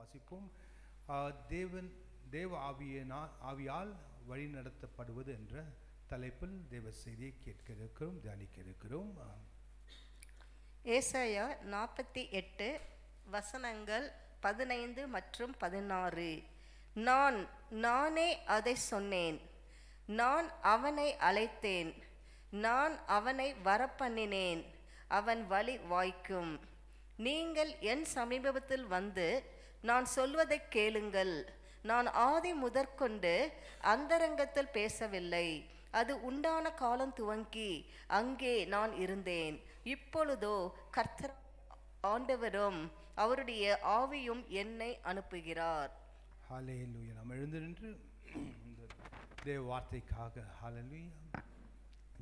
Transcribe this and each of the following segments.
வாசிப்போம். தேவ ஆவியால் வழி நடத்தப்படுவது என்ற தலைப்பில் தேவ செய்தியை கேட்க இருக்கிறோம், தியானிக்க இருக்கிறோம். ஏசாயா 48 வசனங்கள் 15 மற்றும் 16. நானே அதை சொன்னேன், நான் அவனை அழைத்தேன், நான் அவனை வரப்பண்ணினேன், அவன் வழி வாய்க்கும். நீங்கள் என் சமீபத்தில் வந்து நான் சொல்வதை கேளுங்கள். நான் ஆதி முதற்கொண்டு அந்தரங்கத்தில் பேசவில்லை, அது உண்டான காலம் துவங்கி அங்கே நான் இருந்தேன். இப்பொழுதோ கர்த்தர் ஆண்டவரும் அவருடைய ஆவியும் என்னை அனுப்புகிறார். ஹல்லேலூயா. நாம் எழுந்து நின்று இந்த தேவ வார்த்தைக்காக ஹல்லேலூயா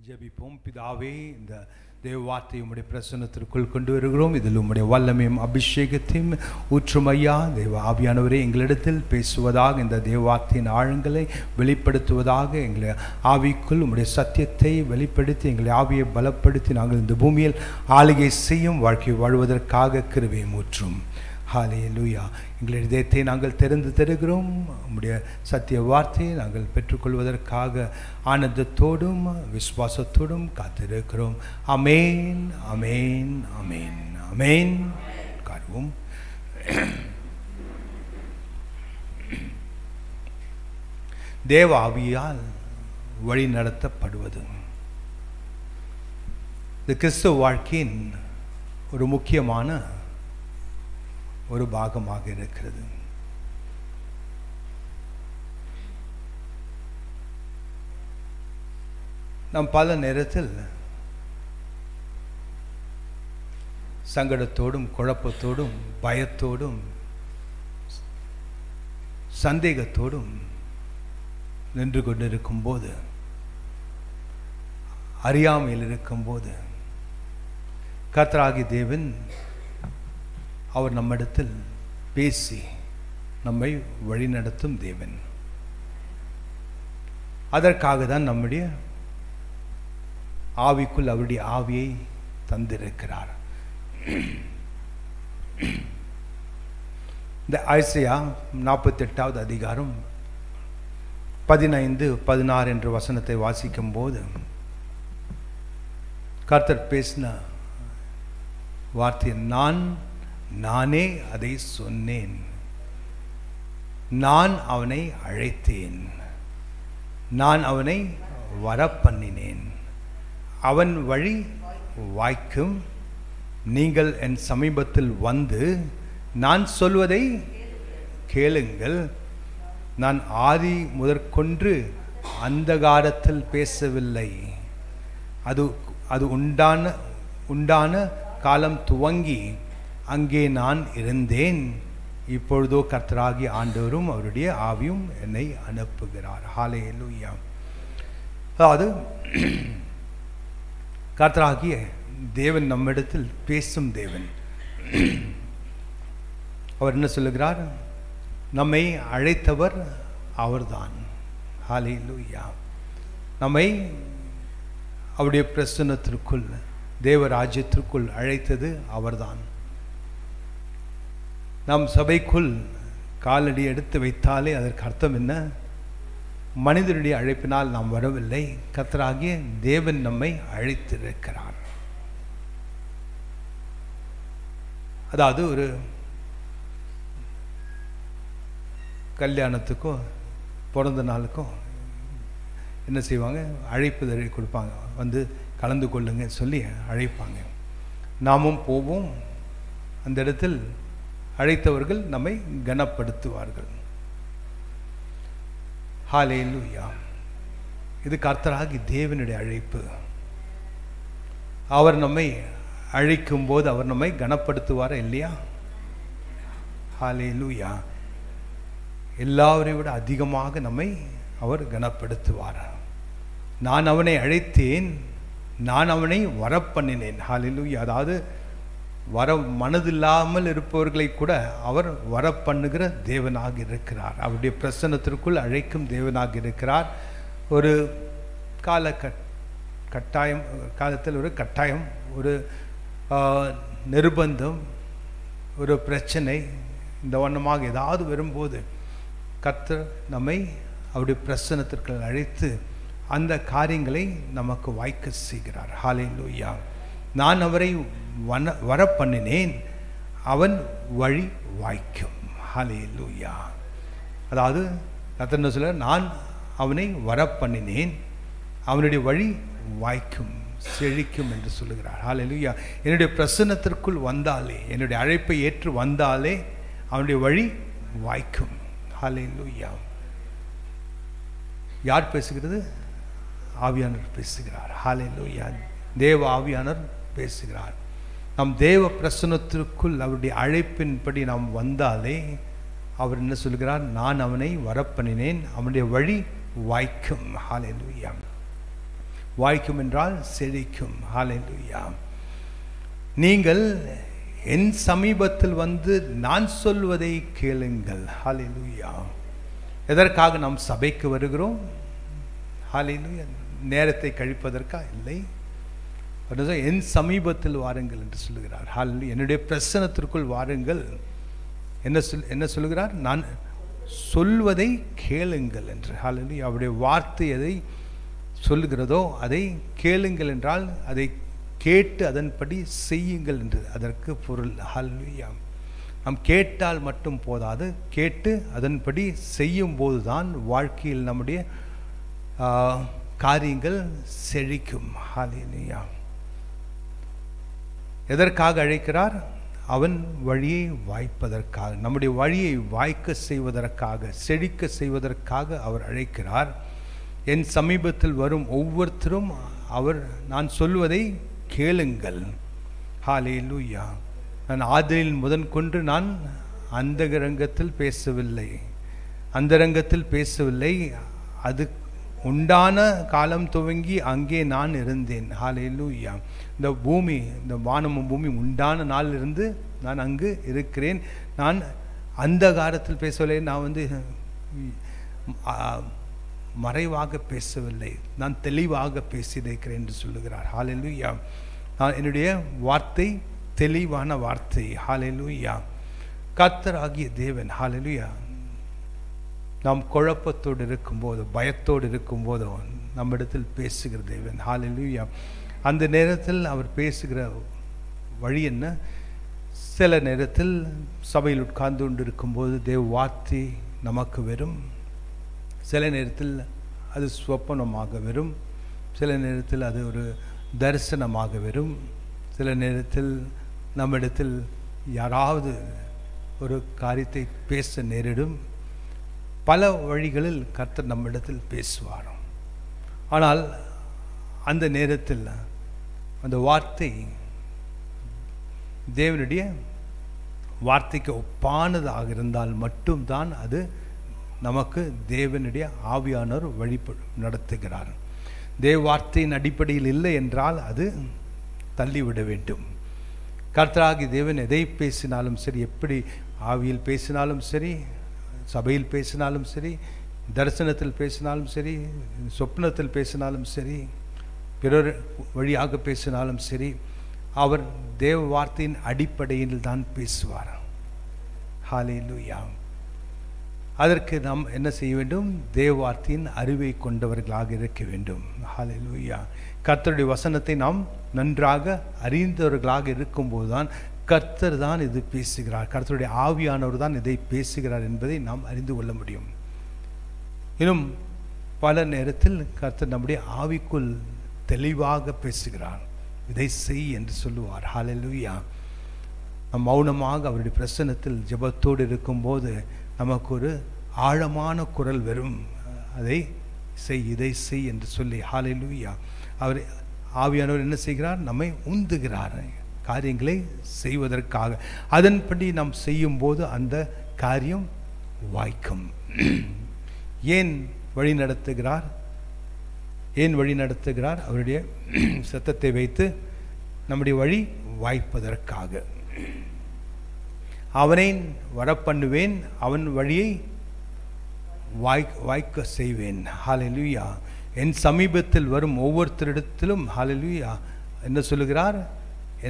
ஜெபிப்போம். பிதாவே, இந்த தேவ வார்த்தை உம்முடைய பிரசன்னத்திற்குள் கொண்டு வருகிறோம். இதில் உம்முடைய வல்லமையும் அபிஷேகத்தையும் ஊற்றும் ஐயா. தேவ ஆவியானவரே, எங்களிடத்தில் பேசுவதாக, இந்த தேவ வார்த்தையின் ஆழங்களை வெளிப்படுத்துவதாக, எங்களை ஆவிக்குள் உம்முடைய சத்தியத்தை வெளிப்படுத்தி எங்களை ஆவியை பலப்படுத்தி நாங்கள் இந்த பூமியில் ஆளுகை செய்யும் வாழ்க்கை வாழ்வதற்காக கிருபையை ஊற்றும். ஹல்லேலூயா. எங்களுடைய இதயத்தை நாங்கள் தெரிந்து தருகிறோம். உம்முடைய சத்திய வார்த்தையை நாங்கள் பெற்றுக்கொள்வதற்காக ஆனந்தத்தோடும் விசுவாசத்தோடும் காத்திருக்கிறோம். அமேன், அமேன், அமேன், அமேன். காண்போம். தேவ ஆவியால் வழி நடத்தப்படுவது இந்த கிறிஸ்துவ வாழ்க்கையின் ஒரு முக்கியமான ஒரு பாகமாக இருக்கிறது. நாம் பல நேரத்தில் சங்கடத்தோடும் குழப்பத்தோடும் பயத்தோடும் சந்தேகத்தோடும் நின்று கொண்டிருக்கும் போது, அறியாமையில் இருக்கும்போது, கர்த்தராகிய தேவன் அவர் நம்மிடத்தில் பேசி நம்மை வழிநடத்தும் தேவன். அதற்காக தான் நம்முடைய ஆவிக்குள் அவருடைய ஆவியை தந்திருக்கிறார். இந்த ஐசையா 48வது அதிகாரம் 15, 16 என்ற வசனத்தை வாசிக்கும் போது கர்த்தர் பேசின வார்த்தை, நானே அதை சொன்னேன், நான் அவனை அழைத்தேன், நான் அவனை வரப்பண்ணினேன், அவன் வழி வாய்க்கும். நீங்கள் என் சமீபத்தில் வந்து நான் சொல்வதை கேளுங்கள். நான் ஆதி முதற்கொண்டு அந்தகாரத்தில் பேசவில்லை, அது உண்டான காலம் துவங்கி அங்கே நான் இருந்தேன். இப்பொழுதோ கர்த்தராகிய ஆண்டவரும் அவருடைய ஆவியும் என்னை அனுப்புகிறார். ஹல்லேலூயா. அதாவது கர்த்தராகிய தேவன் நம்மிடத்தில் பேசும் தேவன். அவர் என்ன சொல்லுகிறார்? நம்மை அழைத்தவர் அவர்தான். ஹல்லேலூயா. நம்மை அவருடைய பிரசன்னத்திற்குள், தேவ ராஜ்யத்திற்குள் அழைத்தது அவர்தான். நாம் சபைக்குள் காலடி எடுத்து வைத்தாலே அதற்கு அர்த்தம் என்ன? மனிதனுடைய அழைப்பினால் நாம் வரவில்லை, கர்த்தராகிய தேவன் நம்மை அழைத்திருக்கிறார். அதாவது ஒரு கல்யாணத்துக்கோ பிறந்த நாளுக்கோ என்ன செய்வாங்க? அழைப்புதழை கொடுப்பாங்க, வந்து கலந்து கொள்ளுங்க சொல்லி அழைப்பாங்க. நாமும் போவோம். அந்த இடத்தில் அழைத்தவர்கள் நம்மை கனப்படுத்துவார்கள். ஹல்லேலூயா. இது கர்த்தராகிய தேவனுடைய அழைப்பு. அவர் நம்மை அழைக்கும் போது அவர் நம்மை கனப்படுத்துவாரா இல்லையா? ஹல்லேலூயா. எல்லாவரையும் விட அதிகமாக நம்மை அவர் கனப்படுத்துவார். நான் அவனை அழைத்தேன், நான் அவனை வரப்பண்ணினேன். ஹல்லேலூயா. அதாவது வர மனதில்லாமல் இருப்பவர்களை கூட அவர் வரப்பண்ணுகிற தேவனாக இருக்கிறார். அவருடைய பிரசன்னத்திற்குள் அழைக்கும் தேவனாக இருக்கிறார். ஒரு காலத்தில் ஒரு கட்டாயம், ஒரு நிர்பந்தம், ஒரு பிரச்சனை இந்த வண்ணமாக ஏதாவது வரும்போது கர்த்தர் நம்மை அவருடைய பிரசன்னத்திற்கு அழைத்து அந்த காரியங்களை நமக்கு வாய்க்க செய்கிறார். ஹல்லேலூயா. நான் அவரை வர பண்ணினேன், அவன் வழி வாய்க்கும். ஹல்லேலூயா. அதாவது கர்த்தர் என்ன சொல்றார்? நான் அவனை வர பண்ணினேன், அவனுடைய வழி வாய்க்கும், செழிக்கும் என்று சொல்லுகிறார். ஹல்லேலூயா. என்னுடைய பிரசன்னத்திற்குள் வந்தாலே, என்னுடைய அழைப்பை ஏற்று வந்தாலே அவனுடைய வழி வாய்க்கும். ஹல்லேலூயா. யார் பேசுகிறது? ஆவியானவர் பேசுகிறார். ஹல்லேலூயா. தேவ ஆவியானவர் பேசுகிறார். நம் தேவ பிரசன்னத்திற்குள் அவருடைய அழைப்பின்படி நாம் வந்தாலே அவர் என்ன சொல்கிறார்? நான் அவனை வரப்பண்ணினேன், அவனுடைய வழி வாய்க்கும். ஹல்லேலூயா. வாய்க்கும் என்றால் செழிக்கும். ஹல்லேலூயா. நீங்கள் என் சமீபத்தில் வந்து நான் சொல்வதை கேளுங்கள். ஹல்லேலூயா. எதற்காக நாம் சபைக்கு வருகிறோம்? ஹல்லேலூயா. நேரத்தை கழிப்பதற்கா? இல்லை. என் சமீபத்தில் வாருங்கள் என்று சொல்லுகிறார். ஹல்லேலூயா. என்னுடைய பிரசன்னத்திற்குள் வாருங்கள். என்ன சொல்லுகிறார்? நான் சொல்வதை கேளுங்கள் என்று. ஹல்லேலூயா. அவருடைய வார்த்தை எதை சொல்லுகிறதோ அதை கேளுங்கள் என்றால் அதை கேட்டு அதன்படி செய்யுங்கள் என்று அதற்கு பொருள். ஹல்லேலூயா. நாம் கேட்டால் மட்டும் போதாது, கேட்டு அதன்படி செய்யும் போதுதான் வாழ்க்கையில் நம்முடைய காரியங்கள் செழிக்கும். ஹல்லேலூயா. எதற்காக அழைக்கிறார்? அவன் வழியை வாய்ப்பதற்காக, நம்முடைய வழியை வாய்க்க செய்வதற்காக, செழிக்க செய்வதற்காக அவர் அழைக்கிறார். என் சமீபத்தில் வரும் ஒவ்வொருத்தரும் அவர் நான் சொல்வதை கேளுங்கள். ஹல்லேலூயா. நான் ஆதியில் முதற்கொண்டு நான் அந்தரங்கத்தில் பேசவில்லை, அது உண்டான காலம் துவங்கி அங்கே நான் இருந்தேன். ஹல்லேலூயா. இந்த பூமி, இந்த வானமும் பூமி உண்டான நாளிலிருந்து நான் அங்கு இருக்கிறேன். நான் அந்த காலத்தில் பேசவில்லை, நான் மறைவாக பேசவில்லை, நான் தெளிவாக பேசியிருக்கிறேன் என்று சொல்லுகிறார். ஹல்லேலூயா. என்னுடைய வார்த்தை தெளிவான வார்த்தை. ஹல்லேலூயா. கர்த்தர் ஆகிய தேவன், ஹல்லேலூயா, நாம் குழப்பத்தோடு இருக்கும்போது, பயத்தோடு இருக்கும்போது நம்மிடத்தில் பேசுகிற தேவன். ஹல்லேலூயா. அந்த நேரத்தில் அவர் பேசுகிற வழி என்ன? சில நேரத்தில் சபையில் உட்கார்ந்து கொண்டு இருக்கும்போது தேவ வார்த்தை நமக்கு வரும். சில நேரத்தில் அது சொப்பனமாக வரும், சில நேரத்தில் அது ஒரு தரிசனமாக வரும், சில நேரத்தில் நம்மிடத்தில் யாராவது ஒரு காரியத்தை பேச நேரிடும். பல வழிகளில் கர்த்தர் நம்மிடத்தில் பேசுவார். ஆனால் அந்த நேரத்தில் அந்த வார்த்தை தேவனுடைய வார்த்தைக்கு ஒப்பானதாக இருந்தால் மட்டும்தான் அது நமக்கு தேவனுடைய ஆவியானவர் நடத்துகிறார். தேவ வார்த்தையின் அடிப்படையில் இல்லை என்றால் அது தள்ளிவிட வேண்டும். கர்த்தராகி தேவன் எதை பேசினாலும் சரி, எப்படி ஆவியில் பேசினாலும் சரி, சபையில் பேசினாலும் சரி, தரிசனத்தில் பேசினாலும் சரி, சொப்னத்தில் பேசினாலும் சரி, பிறர் வழியாக பேசினாலும் சரி, அவர் தேவ வார்த்தையின் அடிப்படையில் தான் பேசுவார். ஹல்லேலூயா. அதற்கு நாம் என்ன செய்ய வேண்டும்? தேவ வார்த்தையின் அறிவை கொண்டவர்களாக இருக்க வேண்டும். ஹல்லேலூயா. கர்த்தருடைய வசனத்தை நாம் நன்றாக அறிந்தவர்களாக இருக்கும்போது தான் கர்த்தர் தான் இது பேசுகிறார், கர்த்தருடைய ஆவியானவர் தான் இதை பேசுகிறார் என்பதை நாம் அறிந்து கொள்ள முடியும். இன்னும் பல நேரத்தில் கர்த்தர் நம்முடைய ஆவிக்குள் தெளிவாக பேசுகிறார். இதை செய் என்று சொல்லுவார். ஹல்லேலூயா. நம் மௌனமாக அவருடைய பிரசன்னத்தில் ஜெபத்தோடு இருக்கும்போது நமக்கு ஒரு ஆழமான குரல் வரும், அதை செய், இதை செய் என்று சொல்லி. ஹல்லேலூயா. அவர் ஆவியானவர் என்ன செய்கிறார்? நம்மை உந்துகிறார் காரியங்களை செய்வதற்காக. அதன்படி நாம் செய்யும்போது அந்த காரியம் வாய்க்கும். ஏன் வழி நடத்துகிறார்? அவருடைய சத்தத்தை வைத்து நம்முடைய வழி வாய்ப்பதற்காக. அவனை வரப்பண்ணுவேன், அவன் வழியை வாய்க்க செய்வேன். ஹல்லேலூயா. என் சமீபத்தில் வரும் ஒவ்வொருத்தரிடத்திலும் ஹல்லேலூயா என்ன சொல்லுகிறார்?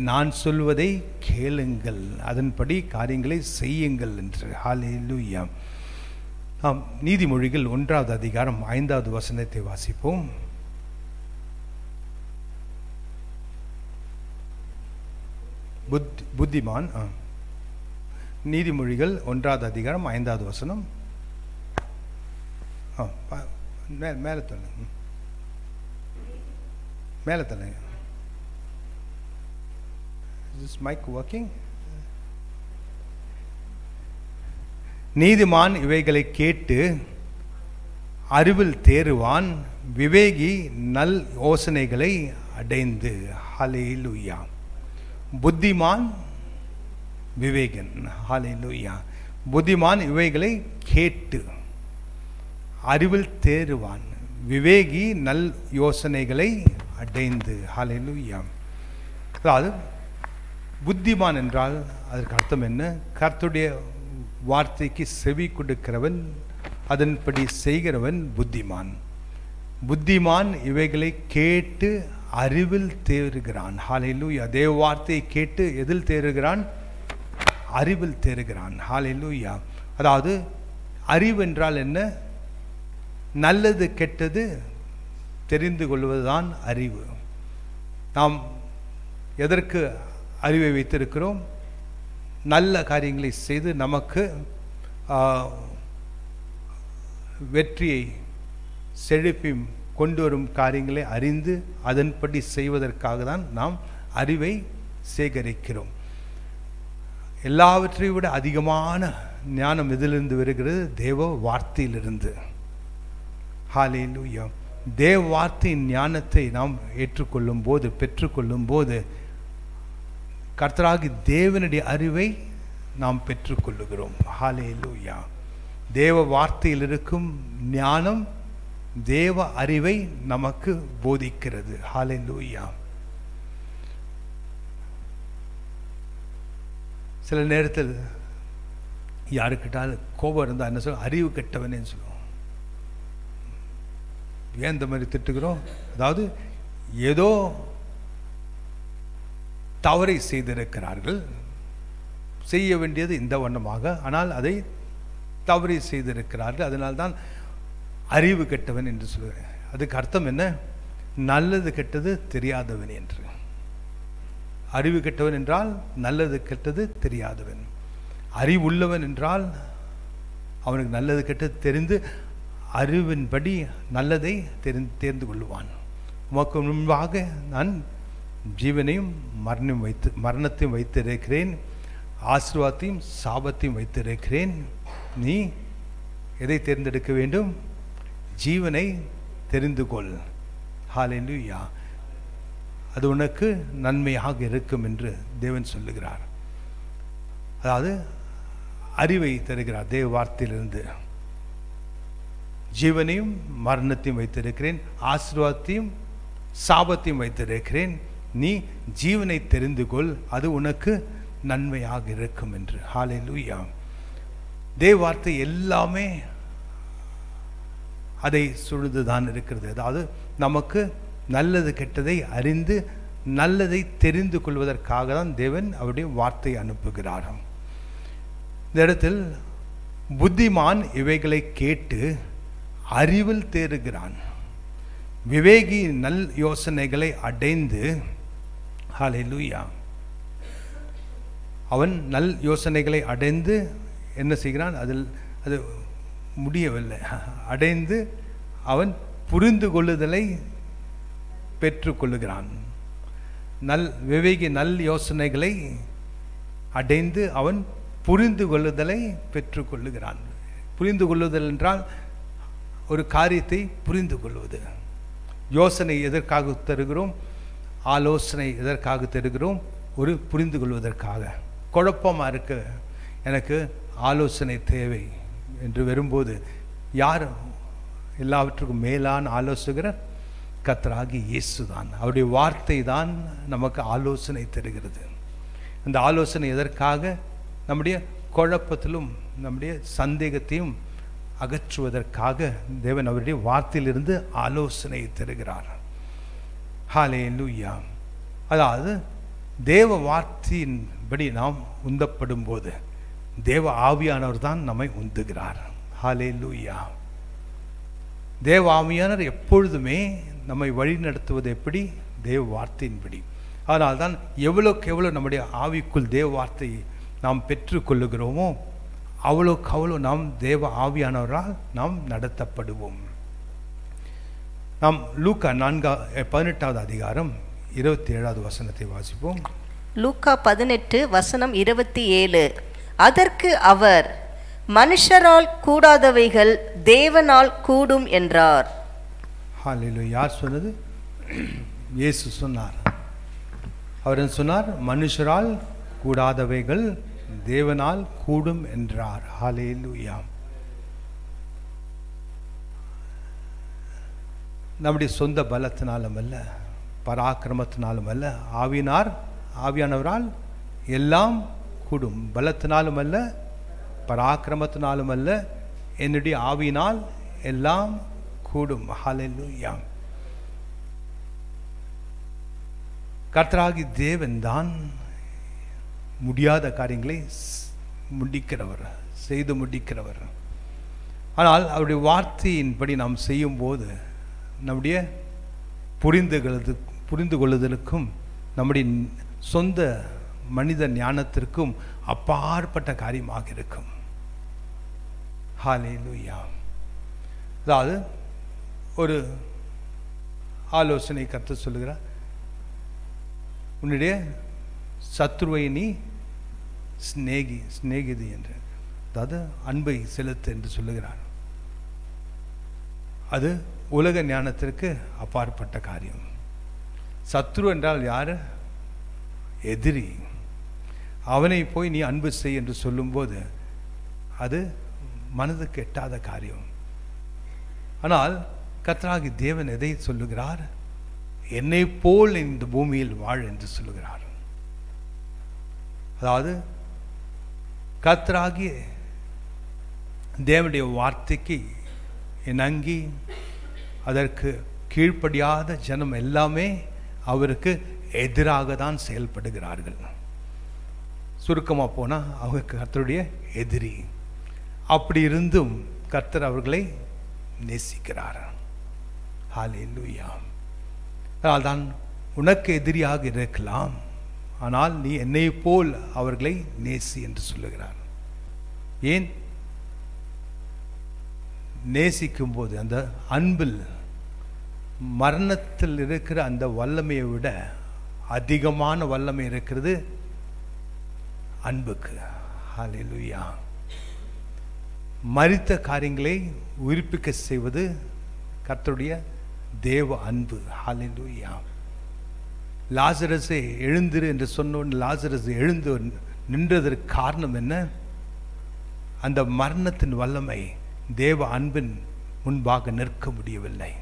நான் சொல்வதை கேளுங்கள், அதன்படி காரியங்களை செய்யுங்கள் என்று. ஹல்லேலூயா. நீதிமொழிகள் 1வது அதிகாரம் 5வது வசனத்தை வாசிப்போம். புத்திமான், நீதிமொழிகள் 1வது அதிகாரம் 5வது வசனம். மேலே தள்ளுங்க, மேலே தள்ளுங்க. Is this mic working? நீதிமான் இவைகளை கேட்டு அறிவில் தேறுவான், விவேகி நல் யோசனைகளை அடைந்து. ஹல்லேலூயா. புத்திமான் விவேகன். ஹல்லேலூயா. புத்திமான் இவைகளை கேட்டு அறிவில் தேறுவான், விவேகி நல் யோசனைகளை அடைந்து. ஹல்லேலூயா. அதாவது புத்திமான் என்றால் அதற்கு அர்த்தம் என்ன? கர்த்தருடைய வார்த்தைக்கு செவி கொடுக்கிறவன், அதன்படி செய்கிறவன் புத்திமான். புத்திமான் இவைகளை கேட்டு அறிவில் தேறுகிறான். ஹல்லேலூயா. தேவ வார்த்தையை கேட்டு எதில் தேறுகிறான்? அறிவில் தேறுகிறான். ஹல்லேலூயா. அதாவது அறிவு என்றால் என்ன? நல்லது கெட்டது தெரிந்து கொள்வதுதான் அறிவு. நாம் எதற்கு அறிவை வைத்திருக்கிறோம்? நல்ல காரியங்களை செய்து நமக்கு வெற்றியை செழிப்பை கொண்டு வரும் காரியங்களை அறிந்து அதன்படி செய்வதற்காக தான் நாம் அறிவை சேகரிக்கிறோம். எல்லாவற்றையும் விட அதிகமான ஞானம் எதிலிருந்து வருகிறது? தேவ வார்த்தையிலிருந்து. ஹல்லேலூயா. தேவ வார்த்தையின் ஞானத்தை நாம் ஏற்றுக்கொள்ளும் போது, பெற்றுக்கொள்ளும் போது கர்த்தராகி தேவனுடைய அறிவை நாம் பெற்றுக்கொள்ளுகிறோம். ஹல்லேலூயா. தேவ வார்த்தையில் இருக்கும் ஞானம் தேவ அறிவை நமக்கு போதிக்கிறது. ஹல்லேலூயா. சில நேரத்தில் யாருக்கிட்டாலும் கோபம் இருந்தால் என்ன சொல்லுவோம்? அறிவு கெட்டவனே சொல்லுவோம். ஏன் இந்த மாதிரி திட்டுகிறோம்? அதாவது ஏதோ தவறை செய்திருக்கிறார்கள், செய்ய வேண்டியது இந்த வண்ணமாக, ஆனால் அதை தவறை செய்திருக்கிறார்கள், அதனால்தான் அறிவு கெட்டவன் என்று சொல்கிறேன். அதுக்கு அர்த்தம் என்ன? நல்லது கெட்டது தெரியாதவன் என்று. அறிவு கெட்டவன் என்றால் நல்லது கெட்டது தெரியாதவன். அறிவுள்ளவன் என்றால் அவனுக்கு நல்லது கெட்டது தெரிந்து அறிவின்படி நல்லதை தேர்ந்து கொள்ளுவான். உமக்கு முன்பாக நான் ஜீவனையும் மரணத்தையும் வைத்திருக்கிறேன், ஆசீர்வாதத்தையும் சாபத்தையும் வைத்திருக்கிறேன். நீ எதை தேர்ந்தெடுக்க வேண்டும்? ஜீவனை தெரிந்து கொள். ஹல்லேலூயா. அது உனக்கு நன்மையாக இருக்கும் என்று தேவன் சொல்லுகிறார். அதாவது அறிவை தருகிறார் தேவ வார்த்தையிலிருந்து. ஜீவனையும் மரணத்தையும் வைத்திருக்கிறேன், ஆசீர்வாதத்தையும் சாபத்தையும் வைத்திருக்கிறேன். நீ ஜீவனை தெரிந்து கொள், அது உனக்கு நன்மையாக இருக்கும் என்று. ஹல்லேலூயா. தேவ வார்த்தை எல்லாமே அதை சுழுதுதான் இருக்கிறது. அதாவது நமக்கு நல்லது கெட்டதை அறிந்து நல்லதை தெரிந்து கொள்வதற்காக தான் தேவன் அவருடைய வார்த்தையை அனுப்புகிறார். இந்த இடத்தில் புத்திமான் இவைகளை கேட்டு அறிவில் தேறுகிறான், விவேகி நல் யோசனைகளை அடைந்து. ஹல்லேலூயா. அவன் நல் யோசனைகளை அடைந்து என்ன செய்கிறான்? அதில் அது முடியவில்லை. அடைந்து அவன் புரிந்து கொள்ளுதலை பெற்றுக்கொள்ளுகிறான். விவேகி நல் யோசனைகளை அடைந்து அவன் புரிந்து கொள்ளுதலை பெற்றுக்கொள்ளுகிறான். புரிந்து கொள்ளுதல் என்றால் ஒரு காரியத்தை புரிந்து கொள்வது. யோசனை எதற்காக தருகிறோம்? ஆலோசனை எதற்காக தருகிறோம்? ஒரு புரிந்து கொள்வதற்காக. குழப்பமாக இருக்க, எனக்கு ஆலோசனை தேவை என்று வரும்போது யார் எல்லாவற்றுக்கும் மேலான ஆலோசகர்? கர்த்தராகிய இயேசு தான். அவருடைய வார்த்தை தான் நமக்கு ஆலோசனை தருகிறது. அந்த ஆலோசனை எதற்காக? நம்முடைய குழப்பத்திலும் நம்முடைய சந்தேகத்தையும் அகற்றுவதற்காக தேவன் அவருடைய வார்த்தையிலிருந்து ஆலோசனை தருகிறார். ஹல்லேலூயா. அதாவது தேவ வார்த்தையின்படி நாம் உந்தப்படும் போது தேவ ஆவியானவர் தான் நம்மை உந்துகிறார். ஹல்லேலூயா. தேவ ஆவியானவர் எப்பொழுதுமே நம்மை வழி நடத்துவது எப்படி? தேவ வார்த்தையின்படி. அதனால்தான் எவ்வளோக்கு எவ்வளோ நம்முடைய ஆவிக்குள் தேவ வார்த்தையை நாம் பெற்றுக்கொள்ளுகிறோமோ அவ்வளோக்கு அவ்வளோ நாம் தேவ ஆவியானவரால் நாம் நடத்தப்படுவோம். நாம் லூக்கா 18வது அதிகாரம் 27வது வசனத்தை வாசிப்போம். லூக்கா 18 வசனம் 27. அதற்கு அவர், மனுஷரால் கூடாதவைகள் தேவனால் கூடும் என்றார். ஹல்லேலூயா. யார் சொன்னது? இயேசு சொன்னார். அவர் என்ன சொன்னார்? மனுஷரால் கூடாதவைகள் தேவனால் கூடும் என்றார். ஹல்லேலூயா. நம்முடைய சொந்த பலத்தினாலும் அல்ல, பராக்கிரமத்தினாலும் அல்ல, ஆவியானவரால் எல்லாம் கூடும். பலத்தினாலும் அல்ல, பராக்கிரமத்தினாலும் அல்ல, என்னுடைய ஆவியினால் எல்லாம் கூடும். ஹல்லேலூயா. கர்த்தராகி தேவன் தான் முடியாத காரியங்களை முடிக்கிறவர், செய்து முடிக்கிறவர். ஆனால் அவருடைய வார்த்தையின்படி நாம் செய்யும்போது நம்முடைய புரிந்து கொள்ளுதலுக்கும் நம்முடைய சொந்த மனித ஞானத்திற்கும் அப்பாற்பட்ட காரியமாக இருக்கும். ஹல்லேலூயா. அதாவது ஒரு ஆலோசனை கர்த்தர் சொல்லுகிறார், உன்னுடைய சத்ருவை நீ சிநேகிதி என்று, அதாவது அன்பை செலுத்து என்று சொல்லுகிறார். அது உலக ஞானத்திற்கு அப்பாற்பட்ட காரியம். சத்ரு என்றால் யாரு? எதிரி. அவனை போய் நீ அன்பு செய் என்று சொல்லும்போது அது மனதுக்கு எட்டாத காரியம். ஆனால் கர்த்தராகிய தேவன் எதை சொல்லுகிறார்? என்னை போல் இந்த பூமியில் வாழ் என்று சொல்லுகிறார். அதாவது கர்த்தராகிய தேவனுடைய வார்த்தைக்கு இணங்கி அதற்கு கீழ்ப்படியாத ஜனம் எல்லாமே அவருக்கு எதிராக தான் செயல்படுகிறார்கள். சுருக்கமாக போனால் அவங்க கர்த்தருடைய எதிரி. அப்படி இருந்தும் கர்த்தர் அவர்களை நேசிக்கிறார். ஹல்லேலூயா. அதனால்தான் உனக்கு எதிரியாக இருக்கலாம், ஆனால் நீ என்னை போல் அவர்களை நேசி என்று சொல்லுகிறார். ஏன்? நேசிக்கும் போது அந்த அன்பில் மரணத்தில் இருக்கிற அந்த வல்லமையை விட அதிகமான வல்லமை இருக்கிறது அன்புக்கு. ஹல்லேலூயா. மரித்த காரியங்களை உயிர்ப்பிக்க செய்வது கர்த்தருடைய தேவ அன்பு. ஹல்லேலூயா. லாசரஸை எழுந்திரு என்று சொன்ன லாசரஸ் எழுந்து நின்றதற்கு காரணம் என்ன? அந்த மரணத்தின் வல்லமை தேவ அன்பின் முன்பாக நிற்க முடியவில்லை.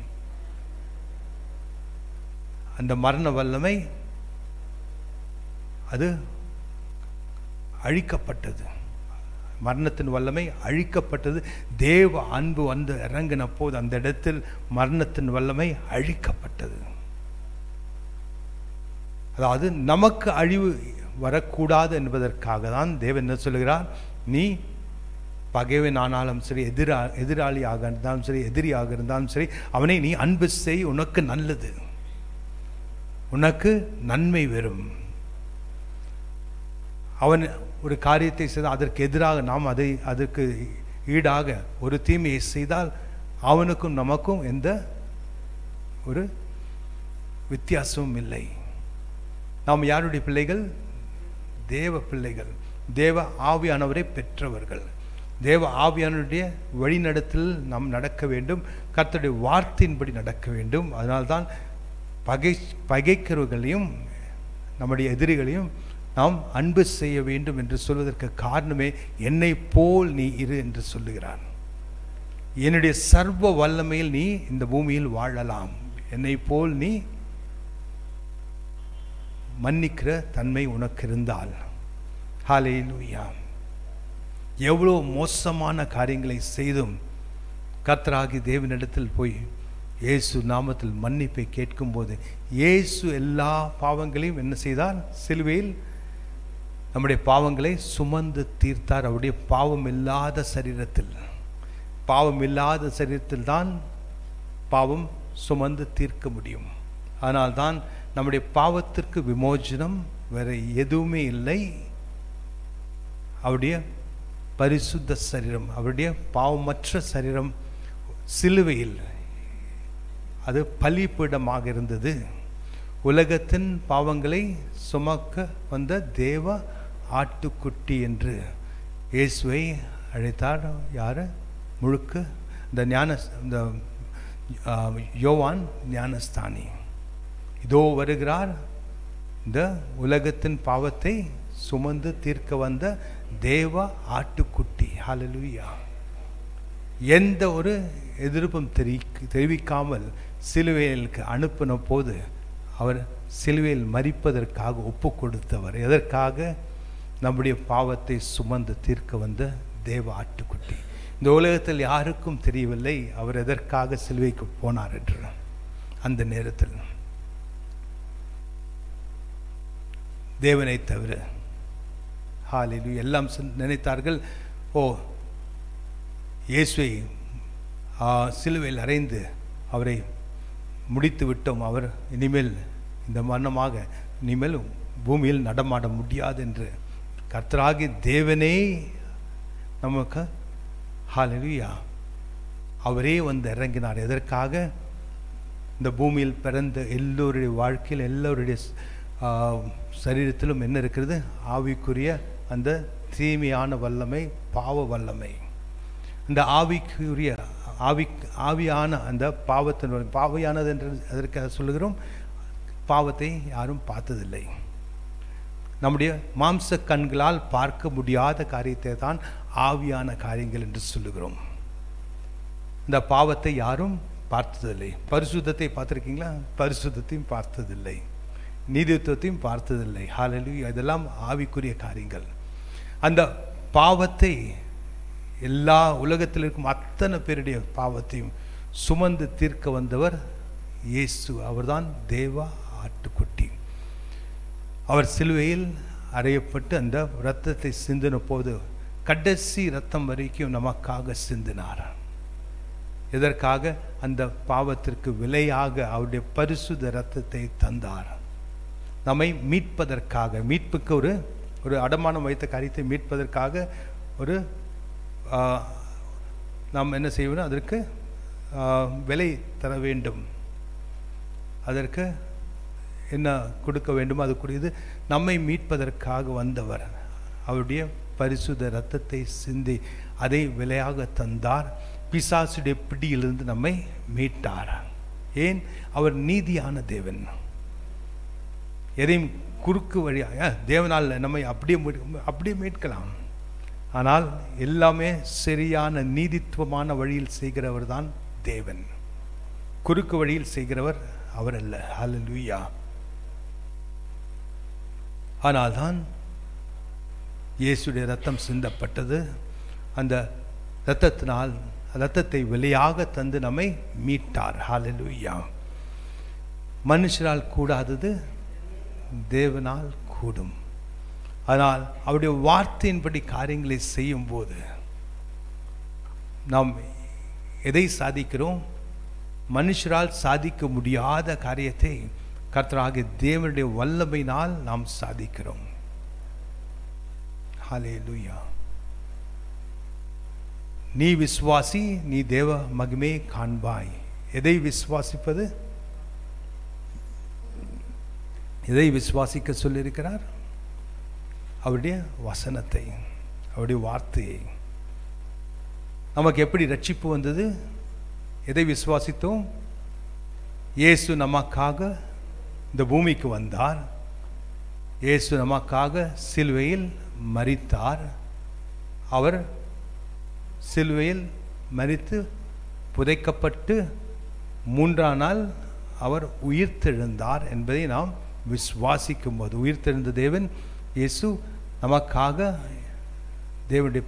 அந்த மரண வல்லமை அது அழிக்கப்பட்டது. மரணத்தின் வல்லமை அழிக்கப்பட்டது. தேவ அன்பு வந்து இறங்கின போது அந்த இடத்தில் மரணத்தின் வல்லமை அழிக்கப்பட்டது. அதாவது நமக்கு அழிவு வரக்கூடாது என்பதற்காக தான் தேவன் என்ன சொல்லுகிறார்? நீ பகைவன் ஆனாலும் சரி, எதிராளியாக இருந்தாலும் சரி, எதிரியாக இருந்தாலும் சரி, அவனை நீ அன்பு செய், உனக்கு நல்லது, உனக்கு நன்மை வரும். அவன் ஒரு காரியத்தை செய்தால் அதற்கு எதிராக நாம் அதற்கு ஈடாக ஒரு தீமையை செய்தால் அவனுக்கும் நமக்கும் எந்த ஒரு வித்தியாசமும் இல்லை. நாம் யாருடைய பிள்ளைகள்? தேவ பிள்ளைகள், தேவ ஆவியானவரை பெற்றவர்கள். தேவ ஆவியானவருடைய வழிநடத்தில் நாம் நடக்க வேண்டும், கர்த்தருடைய வார்த்தையின்படி நடக்க வேண்டும். அதனால்தான் பகைக்கிறவர்களையும் நம்முடைய எதிரிகளையும் நாம் அன்பு செய்ய வேண்டும் என்று சொல்வதற்கு காரணமே என்னை போல் நீ இரு என்று சொல்லுகிறான். என்னுடைய சர்வ வல்லமையில் நீ இந்த பூமியில் வாழலாம். என்னை போல் நீ மன்னிக்கிற தன்மை உனக்கு இருந்தால். ஹல்லேலூயா. எவ்வளோ மோசமான காரியங்களை செய்தும் கர்த்தராகிய தேவனிடத்தில் போய் இயேசு நாமத்தில் மன்னிப்பை கேட்கும்போது இயேசு எல்லா பாவங்களையும் என்ன செய்தார்? சிலுவையில் நம்முடைய பாவங்களை சுமந்து தீர்த்தார். அவருடைய பாவம் இல்லாத சரீரத்தில் தான் பாவம் சுமந்து தீர்க்க முடியும். அதனால்தான் நம்முடைய பாவத்திற்கு விமோசனம் வேற எதுவுமே இல்லை. அவருடைய பரிசுத்த சரீரம், அவருடைய பாவமற்ற சரீரம் சிலுவையில் அது பலிபீடமாக இருந்தது. உலகத்தின் பாவங்களை சுமக்க வந்த தேவ ஆட்டுக்குட்டி என்று இயேசுவை அழைத்தார். யார்? முழுக்க இந்த யோவான் ஞானஸ்தானி. இதோ வருகிறார், இந்த உலகத்தின் பாவத்தை சுமந்து தீர்க்க வந்த தேவ ஆட்டுக்குட்டி. ஹல்லேலூயா. எந்த ஒரு எதிர்ப்பும் தெரிவிக்காமல் சிலுவையிலுக்கு அனுப்பின போது அவர் சிலுவையில் மரிப்பதற்காக ஒப்பு கொடுத்தவர். எதற்காக? நம்முடைய பாவத்தை சுமந்து தீர்க்க வந்த தேவ ஆட்டுக்குட்டி. இந்த உலகத்தில் யாருக்கும் தெரியவில்லை அவர் எதற்காக சிலுவைக்கு போனார் என்று. அந்த நேரத்தில் தேவனை தவிர ஹல்லேலூயா எல்லாம் நினைத்தார்கள், ஓ இயேசுவை சிலுவையில் அறைந்து அவரை முடித்து விட்டோம், அவர் இனிமேல் இந்த மரணமாக இனிமேல் பூமியில் நடமாட முடியாது என்று. கர்த்தராகிய தேவனே நமக்கு ஹல்லேலூயா அவரே வந்து இறங்கினார். எதற்காக? இந்த பூமியில் பிறந்த எல்லோருடைய வாழ்க்கையில் எல்லோருடைய சரீரத்திலும் என்ன இருக்கிறது? ஆவிக்குரிய அந்த தீமையான வல்லமை, பாவ வல்லமை. அந்த ஆவிக்குரிய ஆவியான அந்த பாவத்தின் பாவையானது என்று அதற்கு சொல்லுகிறோம். பாவத்தை யாரும் பார்த்ததில்லை. நம்முடைய மாம்ச கண்களால் பார்க்க முடியாத காரியத்தை தான் ஆவியான காரியங்கள் என்று சொல்லுகிறோம். இந்த பாவத்தை யாரும் பார்த்ததில்லை. பரிசுத்தத்தை பார்த்துருக்கீங்களா? பரிசுத்தத்தையும் பார்த்ததில்லை. நீதித்துவத்தையும் பார்த்ததில்லை. ஹல்லேலூயா. இதெல்லாம் ஆவிக்குரிய காரியங்கள். அந்த பாவத்தை எல்லா உலகத்தில் இருக்கும் அத்தனை பேருடைய பாவத்தையும் சுமந்து தீர்க்க வந்தவர் இயேசு. அவர்தான் தேவ ஆட்டுக்குட்டி. அவர் சிலுவையில் அறையப்பட்டு அந்த இரத்தத்தை சிந்தின போது கடைசி இரத்தம் வரைக்கும் நமக்காக சிந்தினார். எதற்காக? அந்த பாவத்திற்கு விலையாக அவருடைய பரிசுத்த இரத்தத்தை தந்தார். நம்மை மீட்பதற்காக, மீட்புக்கு ஒரு அடமானம் வைத்த காரியத்தை மீட்பதற்காக நாம் என்ன செய்வோம்? அதற்கு விலை தர வேண்டும். அதற்கு என்ன கொடுக்க வேண்டுமோ அது கூடியது. நம்மை மீட்பதற்காக வந்தவர் அவருடைய பரிசுத்த இரத்தத்தை சிந்தி அதை விலையாக தந்தார். பிசாசுடைய பிடியிலிருந்து நம்மை மீட்டார். ஏன்? அவர் நீதியான தேவன். எதையும் குறுக்கு வழியாக தேவனால் நம்மை அப்படியே மீட்கலாம். ஆனால் எல்லாமே சரியான நீதித்துவமான வழியில் செய்கிறவர் தான் தேவன். குறுக்கு வழியில் செய்கிறவர் அவர் அல்ல. ஹல்லேலூயா. ஆனால்தான் இயேசுடைய இரத்தம் சிந்தப்பட்டது. அந்த இரத்தத்தினால் இரத்தத்தை விலையாக தந்து நம்மை மீட்டார். ஹல்லேலூயா. மனுஷரால் கூடாதது தேவனால் கூடும். ஆனால் அவருடைய வார்த்தையின்படி காரியங்களை செய்யும் போது நாம் எதை சாதிக்கிறோம்? மனுஷரால் சாதிக்க முடியாத காரியத்தை கர்த்தராகிய தேவனுடைய வல்லமையினால் நாம் சாதிக்கிறோம். ஹல்லேலூயா. நீ விசுவாசி, நீ தேவ மகிமை காண்பாய். எதை விசுவாசிப்பது? எதை விசுவாசிக்க சொல்லியிருக்கிறார்? அவருடைய வசனத்தை, அவருடைய வார்த்தையை. நமக்கு எப்படி ரட்சிப்பு வந்தது? எதை விசுவாசித்தோம்? இயேசு நமக்காக இந்த பூமிக்கு வந்தார். இயேசு நமக்காக சிலுவையில் மரித்தார். அவர் சிலுவையில் மரித்து புதைக்கப்பட்டு 3ஆம் நாள் அவர் உயிர்த்தெழுந்தார் என்பதை நாம் விசுவாசிக்கும் போது, உயிர்த்தெழுந்த தேவன் இயேசு நமக்காக தேவனுடைய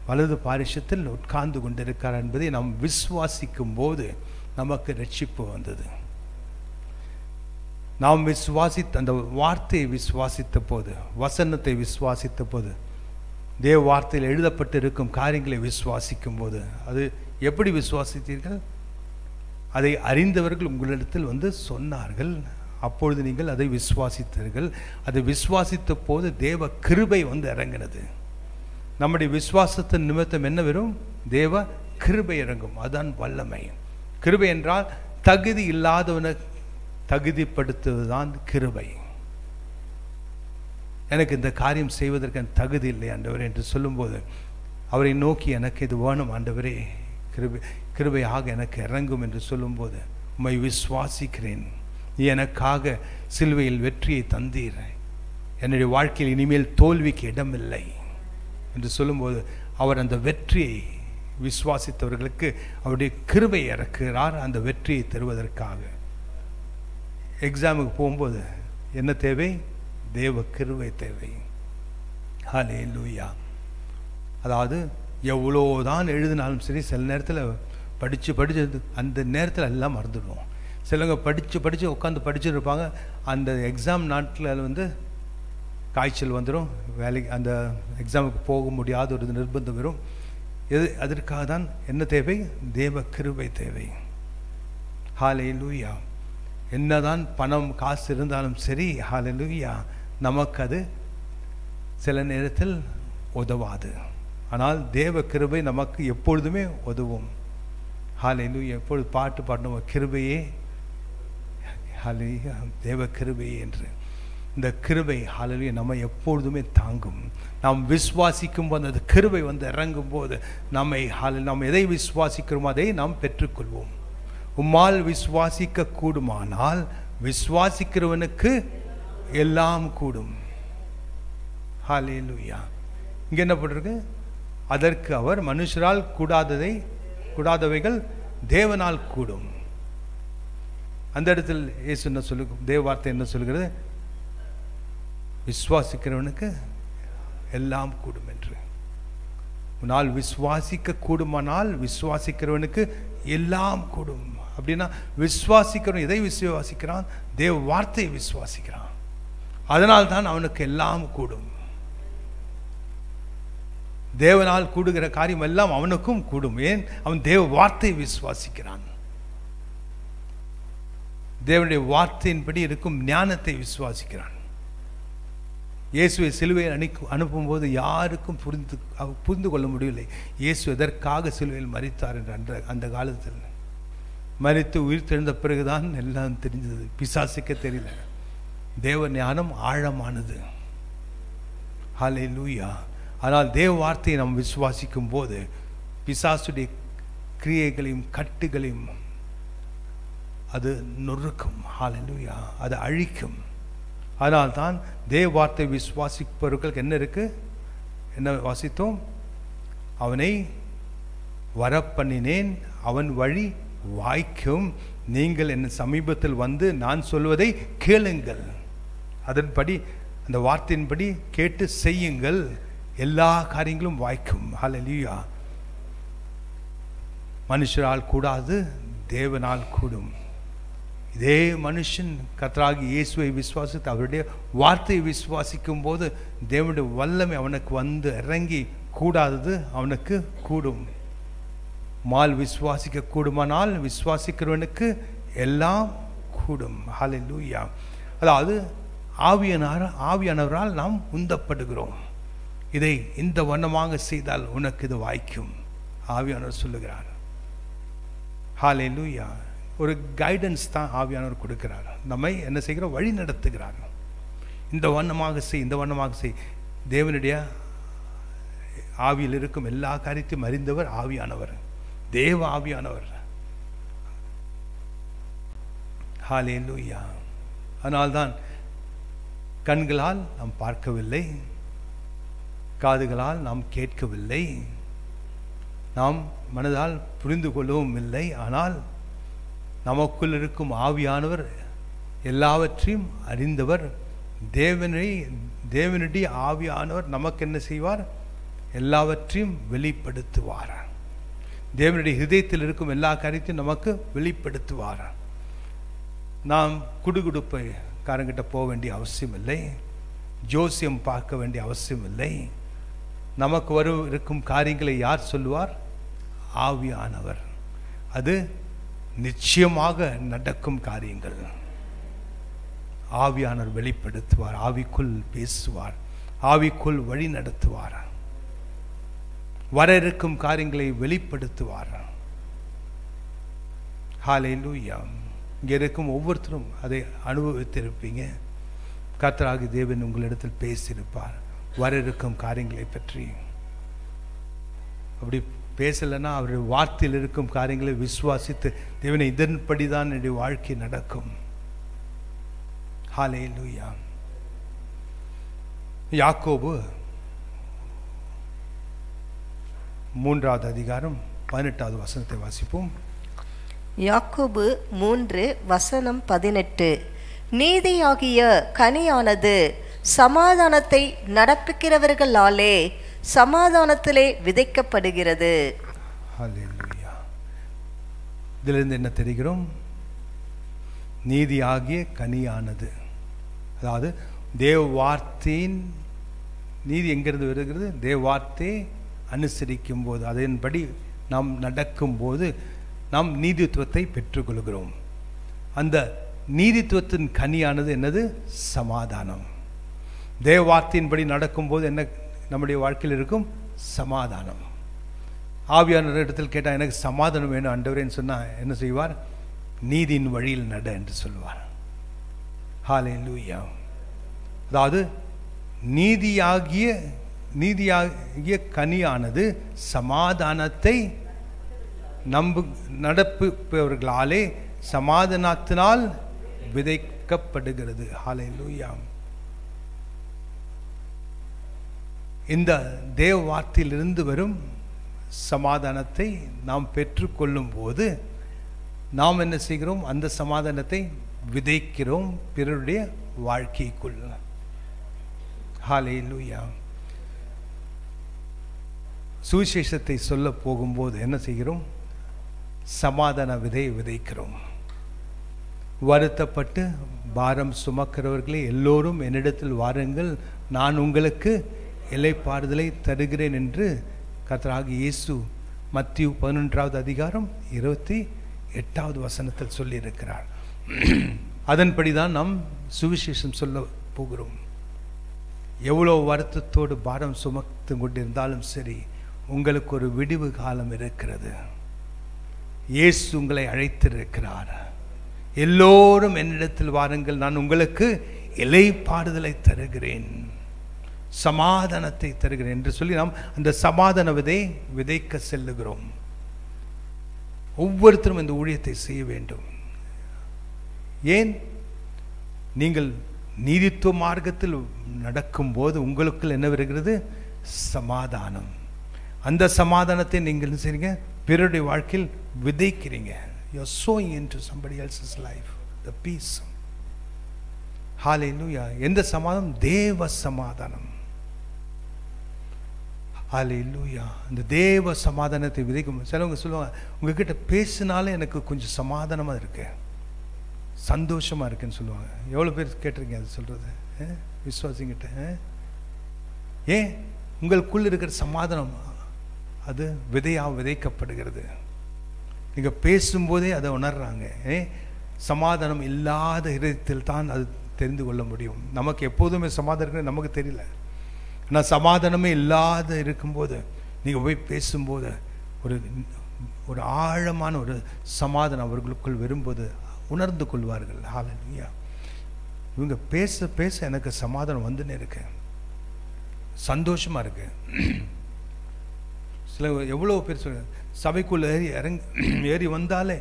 வலது பாரிஷத்தில் உட்கார்ந்து கொண்டிருக்கிறார் என்பதை நாம் விசுவாசிக்கும் போது நமக்கு ரட்சிப்பு வந்தது. நாம் விசுவாசித்த அந்த வார்த்தையை விசுவாசித்த போது, வசனத்தை விசுவாசித்த போது, தேவ வார்த்தையில் எழுதப்பட்டு இருக்கும் காரியங்களை விசுவாசிக்கும் போது, அது எப்படி விசுவாசித்தீர்கள்? அதை அறிந்தவர்கள் உங்களிடத்தில் வந்து சொன்னார்கள், அப்பொழுது நீங்கள் அதை விசுவாசித்தீர்கள். அதை விசுவாசித்த போது தேவ கிருபை வந்து இறங்கினது. நம்முடைய விசுவாசத்தின் நிமித்தம் என்ன வரும்? தேவ கிருபை இறங்கும். அதுதான் வல்லமை. கிருபை என்றால் தகுதி இல்லாதவனை தகுதிப்படுத்துவதுதான் கிருபை. எனக்கு இந்த காரியம் செய்வதற்கு தகுதி இல்லை ஆண்டவரே என்று சொல்லும்போது, அவரை நோக்கி எனக்கு இது வேணும் ஆண்டவரே, கிருபையாக எனக்கு இறங்கும் என்று சொல்லும்போது, உம்மை விசுவாசிக்கிறேன், நீ எனக்காக சிலுவையில் வெற்றியை தந்தீர், என்னுடைய வாழ்க்கையில் இனிமேல் தோல்விக்கு இடமில்லை என்று சொல்லும்போது, அவர் அந்த வெற்றியை விசுவாசித்தவர்களுக்கு அவருடைய கிருபை இறக்குகிறார். அந்த வெற்றியை தருவதற்காக எக்ஸாமுக்கு போகும்போது என்ன தேவை? தேவ கிருபை தேவை. ஹல்லேலூயா. அதாவது எவ்வளோதான் எழுதினாலும் சரி, சில நேரத்தில் படித்து அந்த நேரத்தில் எல்லாம் மறந்துடுவோம். சிலவங்க படித்து உட்காந்து படிச்சுட்டு இருப்பாங்க. அந்த எக்ஸாம் நாட்டில் வந்து காய்ச்சல் வந்துடும், வேலைக்கு அந்த எக்ஸாமுக்கு போக முடியாத ஒரு நிர்பந்தம் வரும். அதற்காக தான் என்ன தேவை? தேவ கிருபை தேவை. ஹல்லேலூயா. என்னதான் பணம் காசு இருந்தாலும் சரி, ஹல்லேலூயா, நமக்கு அது சில நேரத்தில் உதவாது. ஆனால் தேவ கிருபை நமக்கு எப்பொழுதுமே உதவும். ஹல்லேலூயா. எப்பொழுது பாட்டு பாடணும், கிருபையே, ஹல்லேலூயா, தேவ கிருபையே என்று. இந்த கிருபை ஹல்லேலூயா நம்ம எப்பொழுதுமே தாங்கும். நாம் விசுவாசிக்கும் போது அந்த கிருபை வந்து இறங்கும் போது நாம் எதை விசுவாசிக்கிறோமோ அதை நாம் பெற்றுக்கொள்வோம். உம்மால் விசுவாசிக்க கூடுமானால் விசுவாசிக்கிறவனுக்கு எல்லாம் கூடும். ஹல்லேலூயா. இங்க என்ன போட்டிருக்கு? அதற்கு அவர் மனுஷரால் கூடாதவைகள் தேவனால் கூடும். அந்த இடத்தில் இயேசு என்ன சொல்லு, தேவ வார்த்தை என்ன சொல்கிறது? விசுவாசிக்கிறவனுக்கு எல்லாம் கூடும் என்று. உன்னால் விசுவாசிக்க கூடுமானால் விசுவாசிக்கிறவனுக்கு எல்லாம் கூடும். அப்படின்னா விசுவாசிக்கிறவன் எதை விசுவாசிக்கிறான்? தேவ வார்த்தையை விசுவாசிக்கிறான். அதனால் தான் அவனுக்கு எல்லாம் கூடும். தேவனால் கூடுகிற காரியம் எல்லாம் அவனுக்கும் கூடும். ஏன்? அவன் தேவ வார்த்தையை விசுவாசிக்கிறான். தேவனுடைய வார்த்தையின்படி இருக்கும் ஞானத்தை விசுவாசிக்கிறான். இயேசுவை சிலுவையில் அனுப்பும்போது யாருக்கும் புரிந்து கொள்ள முடியவில்லை. இயேசு எதற்காக சிலுவையில் மரித்தார் என்று அந்த காலத்தில். மரித்து உயிர் தெழுந்த பிறகுதான் எல்லாம் தெரிஞ்சது. பிசாசுக்க தெரியல. தேவ ஞானம் ஆழமானது. ஹல்லேலூயா. ஆனால் தேவ வார்த்தையை நாம் விசுவாசிக்கும் போது பிசாசுடைய கிரியைகளையும் கட்டுகளையும் அது நொறுக்கும். ஹல்லேலூயா. அது அழிக்கும். அதனால் தான் தேவ வார்த்தை விசுவாசிப்பவர்களுக்கு என்ன இருக்கு? என்ன வாசித்தோம்? அவனை வரப்பண்ணினேன், அவன் வழி வாய்க்கும், நீங்கள் என் சமீபத்தில் வந்து நான் சொல்வதை கேளுங்கள், அதன்படி அந்த வார்த்தையின்படி கேட்டு செய்யுங்கள், எல்லா காரியங்களும் வாய்க்கும். ஹல்லேலூயா. மனுஷரால் கூடாது, தேவனால் கூடும். இதே மனுஷன் கர்த்தராகிய இயேசுவை விசுவாசித்து அவருடைய வார்த்தையை விசுவாசிக்கும் போது தேவனுடைய வல்லமை அவனுக்கு வந்து இறங்கி கூடாதது அவனுக்கு கூடும். மால் விசுவாசிக்க கூடுமானால் விசுவாசிக்கிறவனுக்கு எல்லாம் கூடும். ஹல்லேலூயா. அதாவது ஆவியானவரால் நாம் உந்தப்படுகிறோம். இதை இந்த வண்ணமாக செய்தால் உனக்கு இது வாய்க்கும். ஆவியானவர் சொல்லுகிறார். ஹல்லேலூயா. ஒரு கைடன்ஸ் தான் ஆவியானவர் கொடுக்கிறார். நம்மை என்ன செய்கிறோம்? வழி நடத்துகிறார். இந்த வண்ணமாக செய், இந்த வண்ணமாக செய். தேவனுடைய ஆவியில் இருக்கும் எல்லா காரியத்தையும் அறிந்தவர் ஆவியானவர், தேவ ஆவியானவர். ஹல்லேலூயா. அதனால்தான் கண்களால் நாம் பார்க்கவில்லை, காதுகளால் நாம் கேட்கவில்லை, நாம் மனதால் புரிந்து கொள்ளவும் இல்லை. ஆனால் நமக்குள் இருக்கும் ஆவியானவர் எல்லாவற்றையும் அறிந்தவர். தேவனுடைய ஆவியானவர் நமக்கு என்ன செய்வார்? எல்லாவற்றையும் வெளிப்படுத்துவார். தேவனுடைய இதயத்தில் இருக்கும் எல்லா காரியத்தையும் நமக்கு வெளிப்படுத்துவார். நாம் குடுகுடுப்பை காரங்கிட்ட போக வேண்டிய அவசியம் இல்லை, ஜோசியம் பார்க்க வேண்டிய அவசியம் இல்லை. நமக்கு இருக்கும் காரியங்களை யார் சொல்லுவார்? ஆவியானவர். அது நிச்சயமாக நடக்கும் காரியங்கள். ஆவியானவர் வெளிப்படுத்துவார், ஆவிக்குள் பேசுவார், ஆவிக்குள் வழி நடத்துவார், வர இருக்கும் காரியங்களை வெளிப்படுத்துவார். ஹல்லேலூயா. இங்கே இருக்கும் ஒவ்வொருத்தரும் அதை அனுபவித்திருப்பீங்க. கர்த்தராகிய தேவன் உங்களிடத்தில் பேசியிருப்பார் வர இருக்கும் காரியங்களை பற்றி. அப்படி பேசலைன்னா அவருடைய வார்த்தையில் இருக்கும் காரியங்களை விசுவாசித்து, தேவனை இதன்படி தான் என்னுடைய வாழ்க்கை நடக்கும். ஹல்லேலூயா. யாக்கோபு 3வது அதிகாரம் 18வது வசனத்தை வாசிப்போம். யாக்கோபு 3:18. நீதியாகிய கனியானது சமாதானத்தை நடப்பிக்கிறவர்களாலே சமாதானத்திலே விதைக்கப்படுகிறது. ஹல்லேலூயா. இதிலிருந்து என்ன தெரிகிறோம்? நீதியாகிய கனியானது, அதாவது தேவ வார்த்தையின் நீதி எங்கிருந்து வருகிறது? தேவ வார்த்தையை அனுசரிக்கும் போது, அதன்படி நாம் நடக்கும்போது நாம் நீதித்துவத்தை பெற்றுக்கொள்கிறோம். அந்த நீதித்துவத்தின் கனியானது என்னது? சமாதானம். தேவ வார்த்தையின்படி நடக்கும்போது என்ன நம்முடைய வாழ்க்கையில் இருக்கும்? சமாதானம். ஆவியானவர் இடத்தில் கேட்டால் எனக்கு சமாதானம் வேணும் ஆண்டவரேன்னு சொன்னால் என்ன செய்வார்? நீதியின் வழியில் நட என்று சொல்வார். ஹல்லேலூயா. அதாவது நீதியாகிய கனியானது சமாதானத்தை நடப்பவர்களாலே சமாதானத்தினால் விதைக்கப்படுகிறது. ஹல்லேலூயா. இந்த தேவ வார்த்தையிலிருந்து வரும் சமாதானத்தை நாம் பெற்றுக்கொள்ளும் போது நாம் என்ன செய்கிறோம்? அந்த சமாதானத்தை விதைக்கிறோம் பிறருடைய வாழ்க்கைக்குள். ஹல்லேலூயா. சுவிசேஷத்தை சொல்ல போகும்போது என்ன செய்கிறோம்? சமாதான விதையை விதைக்கிறோம். வருத்தப்பட்டு பாரம் சுமக்கிறவர்களே எல்லோரும் என்னிடத்தில் வாருங்கள், நான் உங்களுக்கு இளைப்பாறுதலை தருகிறேன் என்று கர்த்தராகிய இயேசு மத்தேயு 11வது அதிகாரம் 28வது வசனத்தில் சொல்லியிருக்கிறார். அதன்படி தான் நாம் சுவிசேஷம் சொல்ல போகிறோம். எவ்வளோ வருத்தத்தோடு பாரம் சுமத்து கொண்டிருந்தாலும் சரி, உங்களுக்கு ஒரு விடிவு காலம் இருக்கிறது. இயேசு உங்களை அழைத்திருக்கிறார். எல்லோரும் என்னிடத்தில் வாருங்கள், நான் உங்களுக்கு இளைப்பாறுதலை தருகிறேன், சமாதானத்தை தருகிறேன் என்று சொல்லி நாம் அந்த சமாதான விதைக்க செல்லுகிறோம். ஒவ்வொருத்தரும் இந்த ஊழியத்தை செய்ய வேண்டும். ஏன்? நீங்கள் நீதித்துவ மார்க்கத்தில் நடக்கும்போது உங்களுக்குள் என்ன வருகிறது? சமாதானம். அந்த சமாதானத்தை நீங்கள் செய்றீங்க, பிறருடைய வாழ்க்கையில் விதைக்கிறீங்க. You are sowing into somebody else's life the peace. Hallelujah. எந்த சமாதானம்? தேவ சமாதானம். Hallelujah. அந்த தேவ சமாதானத்தை விதைக்கும். சிலவங்க சொல்லுவாங்க, உங்ககிட்ட பேசினாலே எனக்கு கொஞ்சம் சமாதானமாக இருக்கு, சந்தோஷமாக இருக்குன்னு சொல்லுவாங்க. எவ்வளோ பேர் கேட்டிருக்கீங்க அது சொல்கிறது? விசுவாசிங்கிட்ட. ஏன்? உங்களுக்குள் இருக்கிற சமாதானம் அது விதையாக விதைக்கப்படுகிறது. நீங்கள் பேசும்போதே அதை உணர்றாங்க. சமாதானம் இல்லாத இதயத்தில் தான் அது தெரிந்து கொள்ள முடியும். நமக்கு எப்போதுமே சமாதானம் இருக்கிறது நமக்கு தெரியல. ஆனால் சமாதானமே இல்லாத இருக்கும்போது நீங்கள் போய் பேசும்போது ஒரு ஆழமான ஒரு சமாதானம் அவர்களுக்குள் வரும்போது உணர்ந்து கொள்வார்கள். ஹல்லேலூயா. இவங்க பேச பேச எனக்கு சமாதானம் வந்துன்னு இருக்கு, சந்தோஷமா இருக்கு. சில எவ்வளோ பேர் சொல்ல சபைக்குள்ள ஏறி வந்தாலே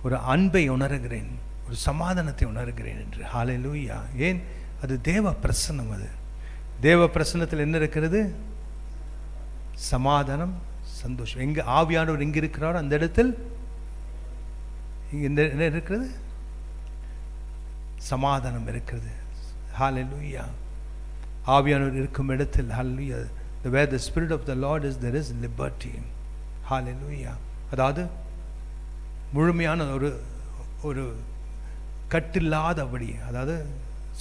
ஒரு அன்பை உணர்கிறேன், ஒரு சமாதானத்தை உணர்கிறேன் என்று. ஹல்லேலூயா. ஏன்? அது தேவ பிரசன்னம். அது தேவ பிரசன்னத்தில் என்ன இருக்கிறது? சமாதானம், சந்தோஷம். எங்க ஆவியானவர் எங்க இருக்கிறாரோ அந்த இடத்தில் என்ன இருக்கிறது? சமாதானம் இருக்கிறது. ஹல்லேலூயா. ஆவியானவர் இருக்கும் இடத்தில் ஹல்லேலூயா where the Spirit of the Lord is, there is liberty. Hallelujah. அதாவது முழுமையான ஒரு கட்டில்லாதபடி, அதாவது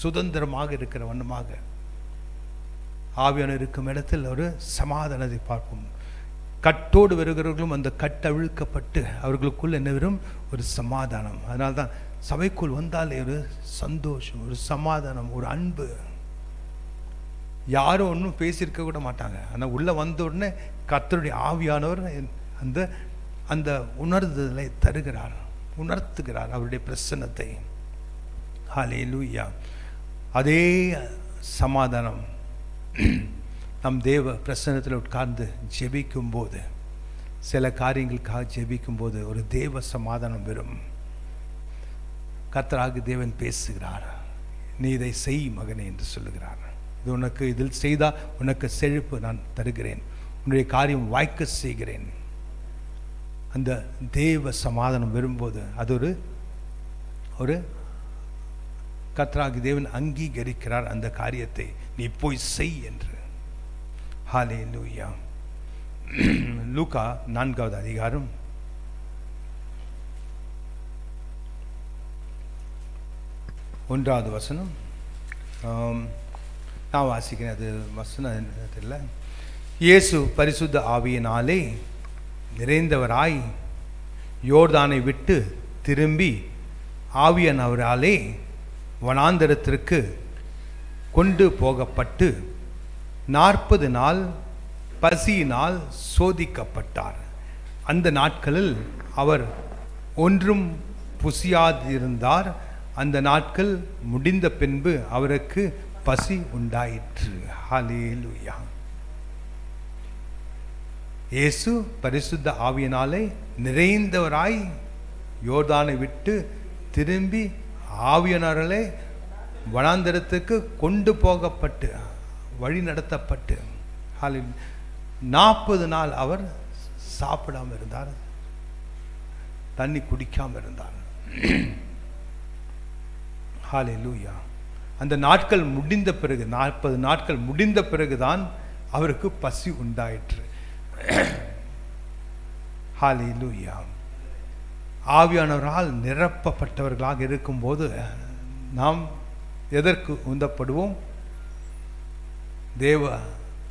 சுதந்திரமாக இருக்கிற வண்ணமாக ஆவியானவர் இருக்கும் இடத்தில் ஒரு சமாதானத்தை பார்ப்போம். கட்டோடு வருகிறவர்களும் அந்த கட்டவிழ்க்கப்பட்டு அவர்களுக்குள் என்ன வரும்? ஒரு சமாதானம். அதனால தான் சபைக்குள் வந்தாலே ஒரு சந்தோஷம், ஒரு சமாதானம், ஒரு அன்பு. யாரும் ஒன்றும் பேசியிருக்க கூட மாட்டாங்க. ஆனால் உள்ளே வந்த உடனே கர்த்தருடைய ஆவியானவர் அந்த அந்த உணர்தலை தருகிறார், உணர்த்துகிறார் அவருடைய பிரசன்னத்தை. ஹல்லேலூயா. அதே சமாதானம் நம் தேவ பிரசன்னத்தில் உட்கார்ந்து ஜெபிக்கும் போது, சில காரியங்களுக்காக ஜெபிக்கும் போது ஒரு தேவ சமாதானம் வரும். கர்த்தராகிய தேவன் பேசுகிறார், நீ இதை செய் மகனே என்று சொல்லுகிறார். இது உனக்கு, இதில் செய்தால் உனக்கு செழிப்பு நான் தருகிறேன், உன்னுடைய காரியம் வாய்க்க செய்கிறேன். அந்த தேவ சமாதானம் வரும்போது அது ஒரு கர்த்தராகிய தேவன் அங்கீகரிக்கிறார் அந்த காரியத்தை, நீ போய் செய் என்று. ஹல்லேலூயா. லூக்கா 4வது அதிகாரம் 1வது வசனம் நான் வாசிக்கிறேன். அது வசனம் தெரியல. இயேசு பரிசுத்த ஆவியினாலே நிறைந்தவராய் யோர்தானை விட்டு திரும்பி ஆவியானவராலே வனாந்தரத்திற்கு கொண்டு போகப்பட்டு 40 நாள் பசியினால் சோதிக்கப்பட்டார். அந்த நாட்களில் அவர் ஒன்றும் புசியாதிருந்தார். அந்த நாட்கள் முடிந்த பின்பு அவருக்கு பசி உண்டாயிற்று. ஹல்லேலூயா. இயேசு பரிசுத்த ஆவியினாலே நிறைந்தவராய் யோர்தானை விட்டு திரும்பி ஆவியானவராலே வனாந்தரத்துக்கு கொண்டு போகப்பட்டு வழி நடத்தப்பட்டு 40 நாள் அவர் சாப்பிடாமல் இருந்தார், தண்ணி குடிக்காமல் இருந்தார். ஹல்லேலூயா. அந்த நாட்கள் முடிந்த பிறகு, 40 நாட்கள் முடிந்த பிறகுதான் அவருக்கு பசி உண்டாயிற்று. ஹல்லேலூயா. ஆவியானவரால் நிரப்பப்பட்டவர்களாக இருக்கும்போது நாம் எதற்கு உந்தப்படுவோம்? தேவ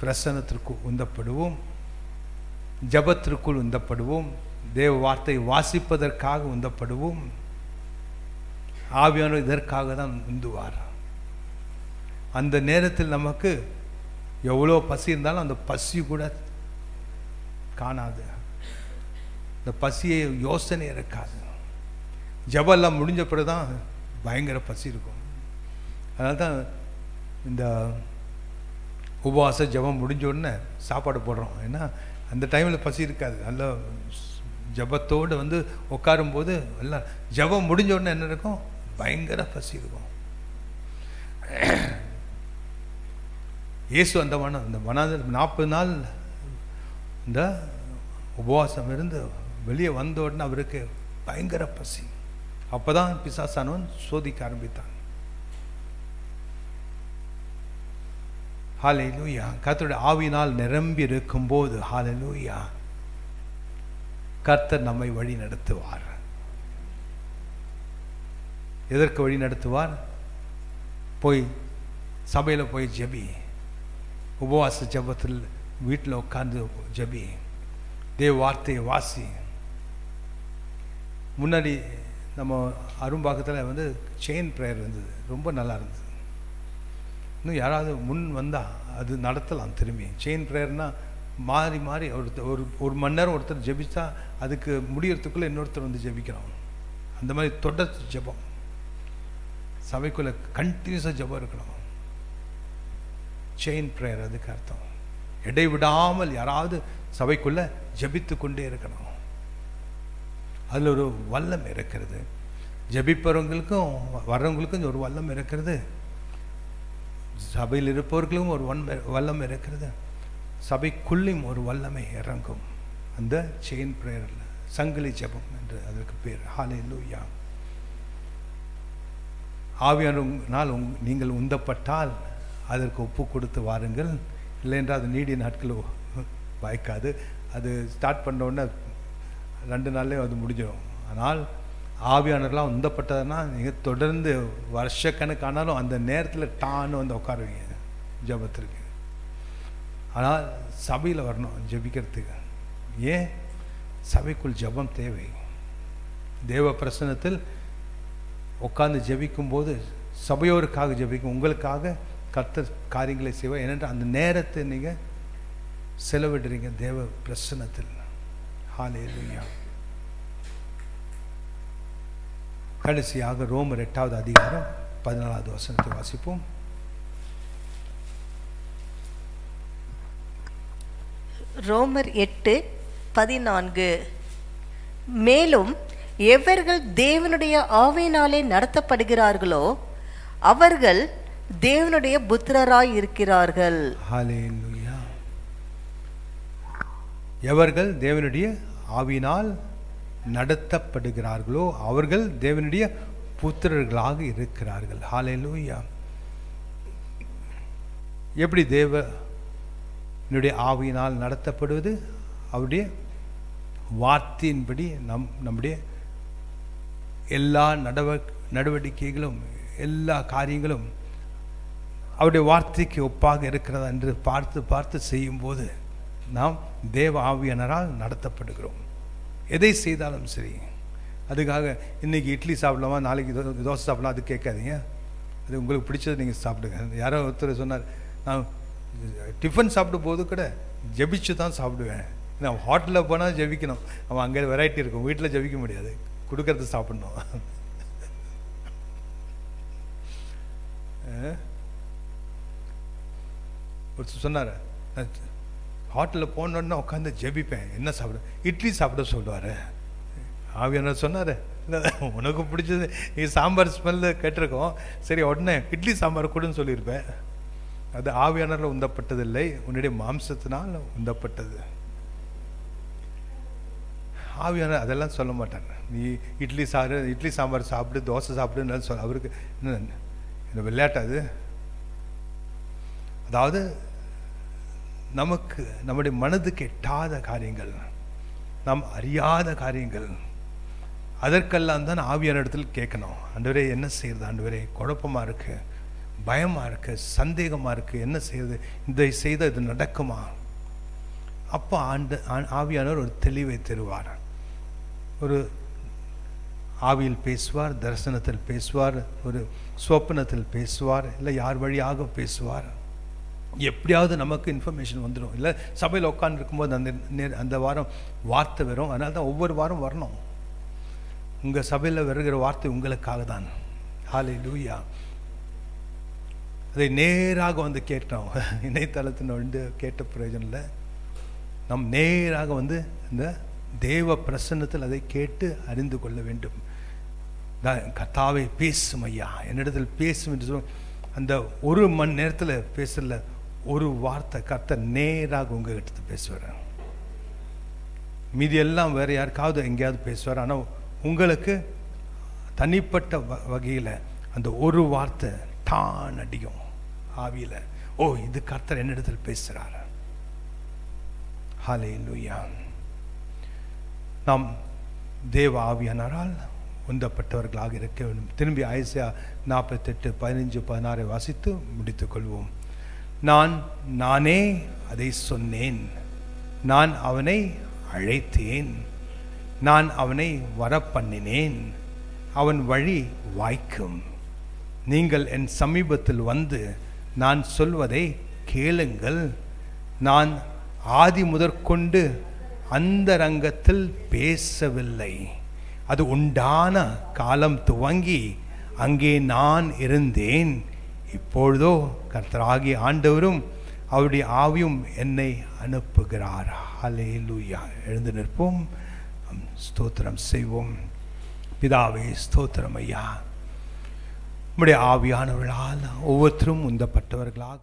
பிரசன்னத்திற்கு உந்தப்படுவோம், ஜபத்திற்குள் உந்தப்படுவோம், தேவ வார்த்தை வாசிப்பதற்காக உந்தப்படுவோம். ஆவியானவர் இதற்காக தான் உந்துவார். அந்த நேரத்தில் நமக்கு எவ்வளோ பசி இருந்தாலும் அந்த பசி கூட காணாது, இந்த பசியை யோசனை இருக்காது. ஜபெல்லாம் முடிஞ்ச பிறகு தான் பயங்கர பசி இருக்கும். அதனால தான் இந்த உபவாச ஜபம் முடிஞ்ச உடனே சாப்பாடு போடுறோம். ஏன்னா அந்த டைமில் பசி இருக்காது. நல்ல ஜபத்தோடு உட்காரும்போது எல்லாம் ஜபம் முடிஞ்ச உடனே என்ன இருக்கும்? பயங்கர பசி இருக்கும். இயேசு அந்த வனாந்தரம் 40 நாள் இந்த உபவாசம் இருந்து வெளியே வந்த உடனே அவருக்கு பயங்கர பசி. அப்போதான் பிசாசானவன் சோதிக்க ஆரம்பித்தான். ஹல்லேலூயா. கர்த்தருடைய ஆவியினால் நிரம்பி இருக்கும்போது, ஹல்லேலூயா, கர்த்தர் நம்மை வழி நடத்துவார். எதற்கு வழி நடத்துவார்? போய் சபையில் போய் ஜெபி, உபவாச ஜபத்தில் வீட்டில் உட்கார்ந்து ஜெபி, தேவ வார்த்தையை வாசி. முன்னாடி நம்ம அரும்பாக்கத்தில் செயின் ப்ரேயர் இருந்தது, ரொம்ப நல்லா இருந்தது. இன்னும் யாராவது முன் வந்தால் அது நடத்தலாம். திரும்பி செயின் ப்ரேயர்னால் மாறி மாறி ஒரு மணி நேரம் ஒருத்தர் ஜெபிச்சா அதுக்கு முடியறதுக்குள்ளே இன்னொருத்தர் ஜெபிக்கிறோம். அந்த மாதிரி தொடர் ஜெபம் சபைக்குள்ளே கண்டினியூஸாக ஜெபம் இருக்கணும். செயின் ப்ரேயர் அதுக்கு அர்த்தம். இடைவிடாமல் யாராவது சபைக்குள்ளே ஜெபித்து கொண்டே இருக்கணும். அதில் ஒரு வல்லம் இருக்கிறது. ஜெபிப்பவர்களுக்கும் வர்றவங்களுக்கும் ஒரு வல்லம் இருக்கிறது. சபையில் இருப்பவர்களுக்கும் ஒரு வல்லம் இருக்கிறது. சபைக்குள்ளையும் ஒரு வல்லமை இறங்கும். அந்த செயின் ப்ரேயரில் சங்கிலி ஜெபம் என்று அதற்கு பேர். ஹல்லேலூயா. ஆவியானவரால் நீங்கள் உந்தப்பட்டால் அதற்கு ஒப்பு கொடுத்து வாருங்கள். இல்லைன்றா அது நீடிய நாட்கள் வாய்க்காது. அது ஸ்டார்ட் பண்ண உடனே 2 நாள்லேயே அது முடிஞ்சிடும். ஆனால் ஆவியானவர்லாம் உந்தப்பட்டதுன்னா நீங்கள் தொடர்ந்து வருஷக்கணக்கானாலும் அந்த நேரத்தில் டான்னு வந்து உட்காருவீங்க ஜெபத்திற்கு. ஆனால் சபையில் வரணும் ஜெபிக்கிறதுக்கு. ஏன்? சபைக்குள் ஜெபம் தேவை. தேவ பிரசன்னத்தில் உட்கார்ந்து ஜெபிக்கும் போது சபையோருக்காக ஜெபிக்கும், உங்களுக்காக கர்த்தர் காரியங்களை செய்வார். ஏனென்றால் அந்த நேரத்தை நீங்கள் செலவிடுறீங்க தேவ பிரசன்னத்தில். ஹல்லேலூயா. கடைசியாக ரோமர் 8வது அதிகாரம் 14வது வசனத்தை வாசிப்போம். ரோமர் 8:14. மேலும் எவர்கள் தேவனுடைய ஆவியினாலே நடத்தப்படுகிறார்களோ அவர்கள் தேவனுடைய புத்திரராய் இருக்கிறார்கள். ஹல்லேலூயா. எவர்கள் தேவனுடைய ஆவியினால் நடத்தப்படுகிறார்களோ அவர்கள் தேவனுடைய புத்திரர்களாக இருக்கிறார்கள். ஹல்லேலூயா. எப்படி தேவனுடைய ஆவியினால் நடத்தப்படுவது? அவருடைய வார்த்தையின்படி நம்முடைய எல்லா நடவடிக்கைகளும் எல்லா காரியங்களும் அவருடைய வார்த்தைக்கு ஒப்பாக இருக்கிறதா என்று பார்த்து பார்த்து செய்யும்போது நாம் தேவ ஆவியானரால் நடத்தப்படுகிறோம். எதை செய்தாலும் சரி. அதுக்காக இன்றைக்கி இட்லி சாப்பிடலாமா, நாளைக்கு தோசை சாப்பிடலாம், அது கேட்காதீங்க. அது உங்களுக்கு பிடிச்சது நீங்கள் சாப்பிடுங்க. யாரோ ஒருத்தர் சொன்னார், நான் டிஃபன் சாப்பிடும் போது கூட ஜெபிச்சு தான் சாப்பிடுவேன். நான் ஹோட்டலில் போனால் ஜெபிக்கணும், அவன் அங்கே வெரைட்டி இருக்கும், வீட்டில் ஜெபிக்க முடியாது, கொடுக்கறது சாப்பிடணும். ஒருத்தர் சொன்னார், ஹோட்டலில் போனோன்னா உட்காந்து ஜெபிப்பேன், என்ன சாப்பிட, இட்லி சாப்பிட சொல்லுவார். ஆவியானவர் சொன்னார், உனக்கு பிடிச்சது நீ சாம்பார் ஸ்மெல்லு கேட்டிருக்கோம், சரி உடனே இட்லி சாம்பார் கூடன்னு சொல்லியிருப்பேன். அது ஆவியானவரில் உந்தப்பட்டதில்லை, உன்னுடைய மாம்சத்தினால் உந்தப்பட்டது. ஆவியானவர் அதெல்லாம் சொல்ல மாட்டாங்க. நீ இட்லி சாம்பார் சாப்பிடு, தோசை சாப்பிடுன்னு சொல்ல. அவருக்கு என்ன விளையாட்டாது? அதாவது நமக்கு நம்முடைய மனதுக்கு எட்டாத காரியங்கள், நாம் அறியாத காரியங்கள், அதற்கெல்லாம் தான் ஆவியான இடத்துல கேட்கணும். ஆண்டவரே என்ன செய்யறது? ஆண்டவரே குழப்பமாக இருக்கு, பயமாக இருக்கு, சந்தேகமாக இருக்கு, என்ன செய்யறது? இதை செய்த இது நடக்குமா? அப்போ ஆவியானவர் ஒரு தெளிவை தருவார். ஒரு ஆவியில் பேசுவார், தரிசனத்தில் பேசுவார், ஒரு சொப்பனத்தில் பேசுவார், இல்லை யார் வழியாக பேசுவார். எப்படியாவது நமக்கு இன்ஃபர்மேஷன் வந்துடும். இல்லை சபையில் உட்காந்துருக்கும்போது அந்த வாரம் வார்த்தை வரும். அதனால தான் ஒவ்வொரு வாரம் வரணும். உங்கள் சபையில் வருகிற வார்த்தை உங்களுக்காக தான். ஹல்லேலூயா. அதை நேராக வந்து கேட்டோம். இணையதளத்தில் வந்து கேட்ட பிரயோஜனம் இல்லை. நம் நேராக வந்து இந்த தேவ பிரசன்னத்தில் அதை கேட்டு அறிந்து கொள்ள வேண்டும். கர்த்தாவே பேசும் ஐயா, என்னிடத்தில் பேசும் என்று சொல்ல. அந்த 1 மணி நேரத்தில் பேசல, ஒரு வார்த்தை கர்த்தர் நேராக உங்ககிட்ட பேசுவார். மீதி எல்லாம் வேறு யாருக்காவது எங்கேயாவது பேசுவார். ஆனால் உங்களுக்கு தனிப்பட்ட வகையில் அந்த ஒரு வார்த்தை டான் அடிக்கும் ஆவியில். ஓ, இது கர்த்தர் என்னிடத்தில் பேசுகிறார். ஹல்லேலூயா. நாம் தேவ ஆவியானவரால் உந்தப்பட்டவர்களாக இருக்க வேண்டும். திரும்பி ஐசையா 48:15-16 வாசித்து முடித்துக் கொள்வோம். நானே அதை சொன்னேன், நான் அவனை அழைத்தேன், நான் அவனை வரப்பண்ணினேன், அவன் வழி வாய்க்கும். நீங்கள் என் சமீபத்தில் வந்து நான் சொல்வதை கேளுங்கள். நான் ஆதி முதற்கொண்டு அந்த ரங்கத்தில் பேசவில்லை. அது உண்டான காலம் துவங்கி அங்கே நான் இருந்தேன். இப்பொழுதோ கர்த்தராகிய ஆண்டவரும் அவருடைய ஆவியும் என்னை அனுப்புகிறார். ஹல்லேலூயா. எழுந்து நிற்போம், ஸ்தோத்திரம் செய்வோம். பிதாவே ஸ்தோத்திரம் ஐயா. உம்முடைய ஆவியானவர்களால் ஒவ்வொருத்தரும் உந்தப்பட்டவர்களாக